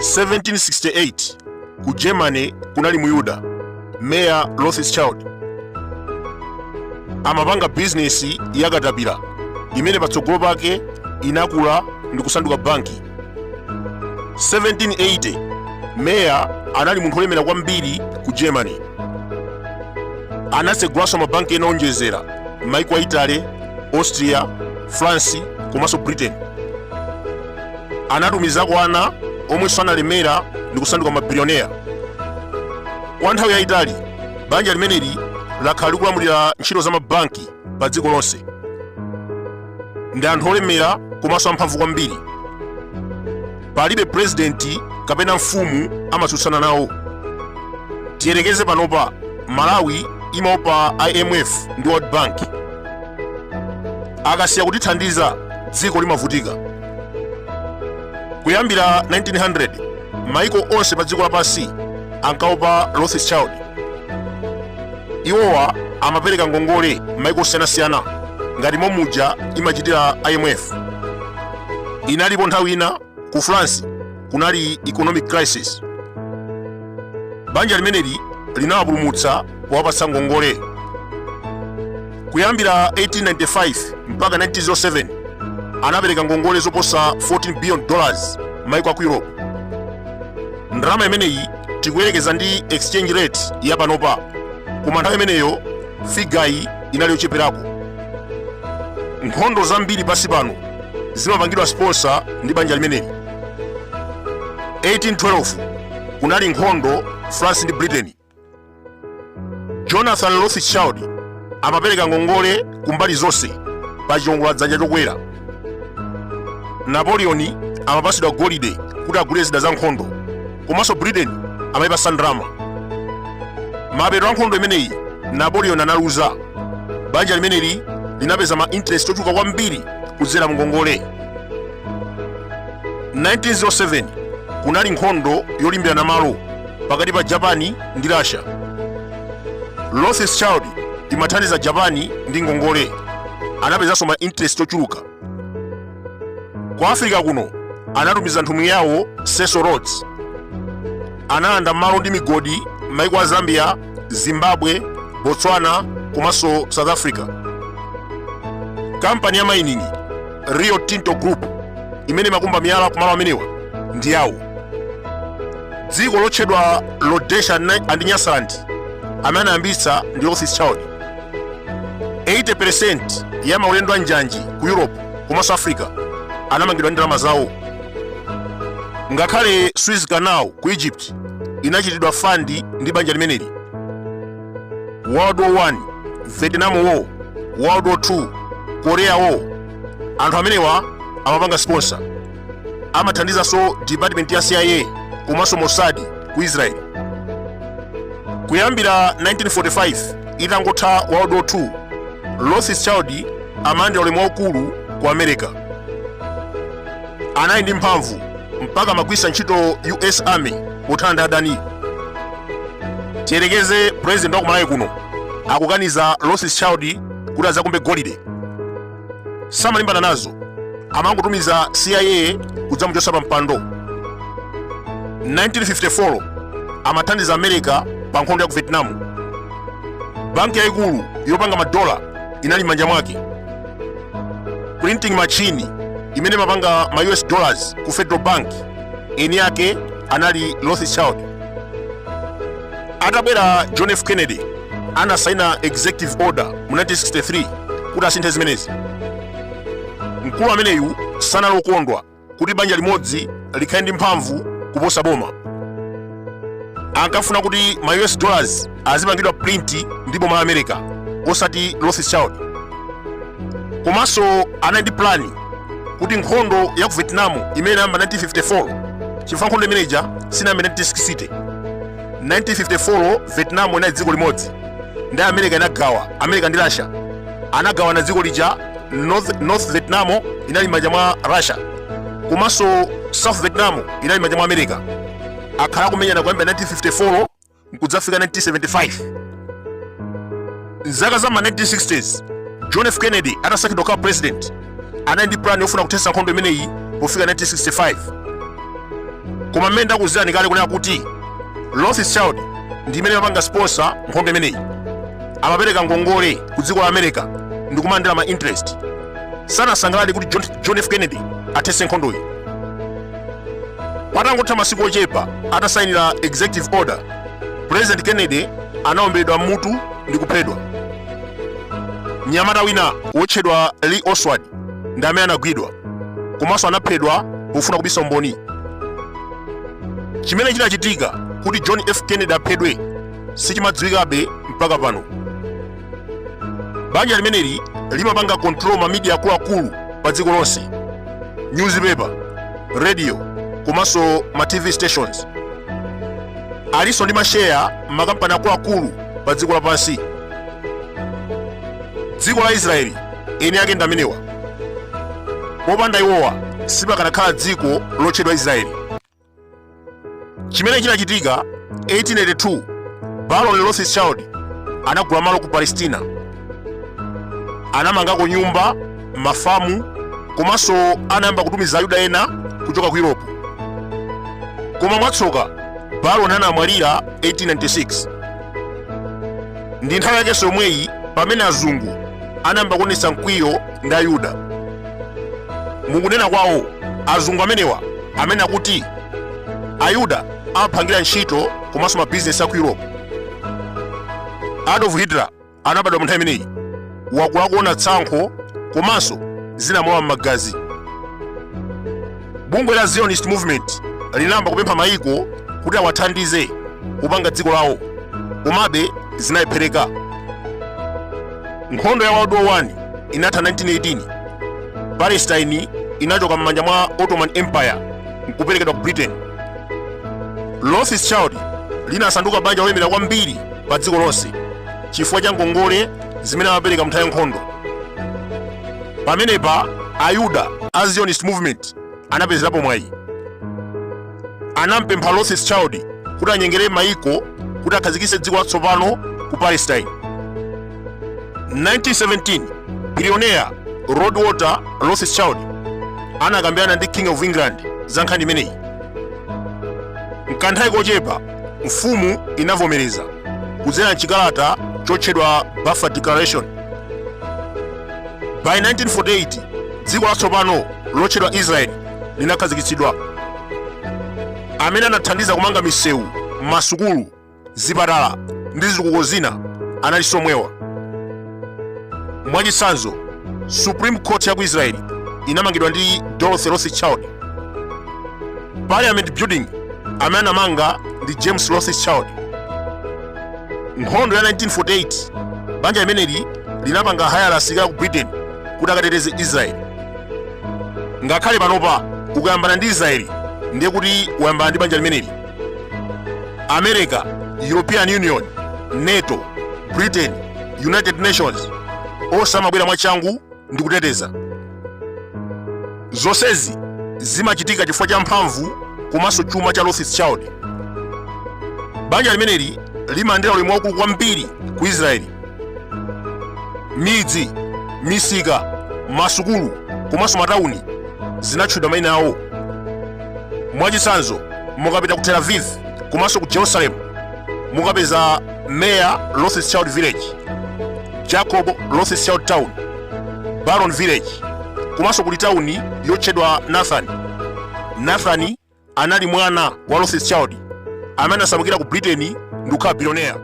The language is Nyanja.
1768 ku Germany kunali muyuda Mayer Rothschild amapanga bizinesi ya katapila imene patsogolo pake inakula ndi kusanduka banki. 1780 Mayer anali munthu olemera kwambiri ku Germany. anatsegulaso mabanki ena onjezera m'mayiko a Italy, Austria, France komanso Britain. anatumizako ana omwenso analemera ndi kusanduka mabilionera. Kwa nthawi yayitali banja limeneli lakhala likulamulira ntchito za mabanki pa dziko lonse. ndi anthu olemera komanso amphamvu kwambiri. palibe presidenti kapena mfumu amatsutsana nawo. tiyerekeze panopa Malawi imaopa IMF ndi World Bank. akasiya kutithandiza dziko limavutika. kuyambira 1900 maiko onse pa dziko lapansi ankaopa Rothschild. iwowa amapereka ngongole maiko osiyanasiyana ngati momuja imachitira IMF. inalipo nthawi ina ku France kunali economic crisis. banja limeneli linawapulumutsa powapatsa ngongole. kuyambira 1895 mpaka 1907 anapereka ngongole zoposa $14 billion maiko aku Europe. ndalama imeneyi tikuyerekeza ndi exchange rate ya panopa, koma nthawi imeneyo figayi inali yocheperako. nkhondo zambiri pansi pano zimapangidwa sponsor ndi banja limeneli. 1812 kunali nkhondo France ndi Britain. Jonathan Rothschild amapereka ngongole kumbali zonse pa chiwongoladzanja chokwera. Napoleon amapatsidwa golide kuti agule zida za nkhondo, komanso Britain amayipatsa ndalama. mapeto a nkhondo imeneyi Napoleon analuza. banja limeneli linapeza ma interest ochuluka kwambiri kudzera mu ngongole. 1907 kunali nkhondo yolimbirana malo pakati pa Japan ndi Russia. Rothschild imathandiza Japan ndi ngongole. anapezanso ma interest ochuluka. kwa Africa kuno anatumiza nthumwi yawo Cecil Rhodes. analanda malo ndi migodi maiko a Zambia, Zimbabwe, Botswana komanso South Africa. kampani ya mining Rio Tinto Group imene imakumba miyala kumalo amenewa ndi yawo. dziko lotchedwa Rhodesia and Nyasaland amene anayambitsa ndi Rothschild. 80% ya maulendo a njanji ku Europe komanso Africa anamangidwa ndi ndalama zawo. ngakhale Suez Canal ku Egypt inachitidwa fandi ndi banja limeneli. World War I, Vietnam War, World War II, Korea War, anthu amenewa amapanga sponsor. amathandizanso department ya CIA komanso Mossad ku Israel. kuyambira 1945 itangotha World War II, Rothschild amalandira ulemu waukulu ku America. anali ndi mphamvu mpaka amagwiritsa ntchito US Army pothana ndi adani. tiyerekeze president wa ku Malawi kuno akukaniza Rothschild kuti azakumbe golide. samalimbana nazo, amangotumiza CIA kudzamuchotsa pa mpando. 1954 amathandiza America pa nkhondo ya ku Vietnam. banki yayikulu yopanga madola inali m'manja mwake. printing machine imene imapanga ma US dollars ku Federal Bank eni yake anali Rothschild. atabwera John F. Kennedy anasaina executive order mu 1963 kuti asinthe zimenezi. mkulu ameneyu sanali okondwa kuti banja limodzi likhale ndi mphamvu kuposa boma. ankafuna kuti ma US dollars azimangidwa print ndi boma la America osati Rothschild. komanso anali ndi plani kuti nkhondo ya ku Vietnam imene inayamba 1954 chifukwa nkhondo imeneja sinayambe 1960. 1954 Vietnam inali dziko limodzi ndi America inagawa. America ndi Russia anagawana dziko lija. North Vietnam inali m'manja mwa Russia komanso South Vietnam inali m'manja mwa America. akhala kumenyana kuyambira 1954 nkudzafika 1975. Mzaka za ma 1960s John F. Kennedy atasankhidwa kukhala president anali ndi plan yofuna kuthetsa nkhondo imeneyi pofika 1965. Koma mmene ndakuzirani kale kunena kuti Rothschild ndi imene amapanga sponsor nkhondo imeneyi, amapereka ngongole ku dziko la America ndi kumalandira ma interest. Sanasangalale kuti John F. Kennedy athetse nkhondoyi. Patangotha masiku ochepa atasayinira executive order, President Kennedy anaomberedwa mutu ndi kuphedwa. Mnyamata wina wotchedwa Lee Oswald ndi amene anagwidwa, komanso anaphedwa pofuna kubisa umboni. Chimene chinachitika kuti John F. Kennedy aphedwe sichimadziwikabe mpaka pano. Banja limeneli limapanga control ma media akuluakulu pa dziko lonse, newspaper, radio, komanso ma TV stations. Aliso ndi mashare makampani akuluakulu pa dziko lapansi. Dziko la Israeli eni ake ndi amenewa. Popanda iwowa sipakanakhala dziko lotchedwa Israeli. Chimene chinachitika 1882 Baron Rothschild anagula malo ku Palestina, anamangako nyumba, mafamu, komanso anayamba kutumiza Ayuda ena kuchoka ku Europe. Koma mwatsoka Baron anamwalira 1896. Ndi nthawi yakenso yomweyi pamene azungu anayamba kuonetsa mkwiyo ndi Ayuda. Mukunena kwawo azungu amenewa amene akuti Ayuda amapangira ntchito komanso ma business ya ku Europe. Adolf Hitler anabadwa mu nthawi imeneyi, wakula kuona tsankho komanso zinamowa m'magazi. Bungwe la Zionist movement linayamba kupempha mayiko kuti awathandize kupanga dziko lawo, komabe zinayiphereka. Nkhondo ya World War I inatha 1918. Palestine inachoka m'manja mwa Ottoman Empire nkuperekedwa ku Britain. Rothschild linasanduka banja lolemera kwambiri pa dziko lonse chifukwa cha ngongole zimene amapereka mnthawi nkhondo. Pamenepa Ayuda a Zionist movement anapezerapo mwayi. Anampempha Rothschild kuti anyengere mayiko kuti akhazikitse dziko latsopano ku Palestine. 1917 billionaire Roadwater Rothschild anakambirana ndi King of England za nkhani imeneyi. Mkanthawi kochepa mfumu inavomereza kudzera chikalata chotchedwa Balfour Declaration. By 1948 dziko latsopano lotchedwa Israeli linakhazikitsidwa. Amene anathandiza kumanga misewu, masukulu, zipatala ndi zitukuko zina anali somwewa. Mwachitsanzo, Supreme Court ya ku Israeli inamangidwa ndi Dorothy Rothschild. Parliament Building amene anamanga ndi James Rothschild. Nkhondo ya 1948 banja limeneli linapanga hire asilikali ku Britain kuti akateteze Israeli. Ngakhale panopa ukayambana ndi Israeli ndiye kuti wayambana ndi banja limeneli. America, European Union, NATO, Britain, United Nations onse amabwera mwachangu ndi kuteteza. Zonsezi zimachitika chifukwa cha mphamvu komanso chuma cha Rothschild. Banja limeneli limalandira ulemu waukulu kwambiri ku Israeli. Midzi, misika, masukulu komanso matawuni zinatchedwa mayina awo. Mwachitsanzo, mukapita ku Tel Aviv komanso ku Jerusalem mukapeza Meir Rothschild Village, Jacob Rothschild Town, Baron Village, komanso kuli tawuni yotchedwa Nathan. Nathan anali mwana wa Rothschild amene asamukira ku Britain ndi kukhala billionaire.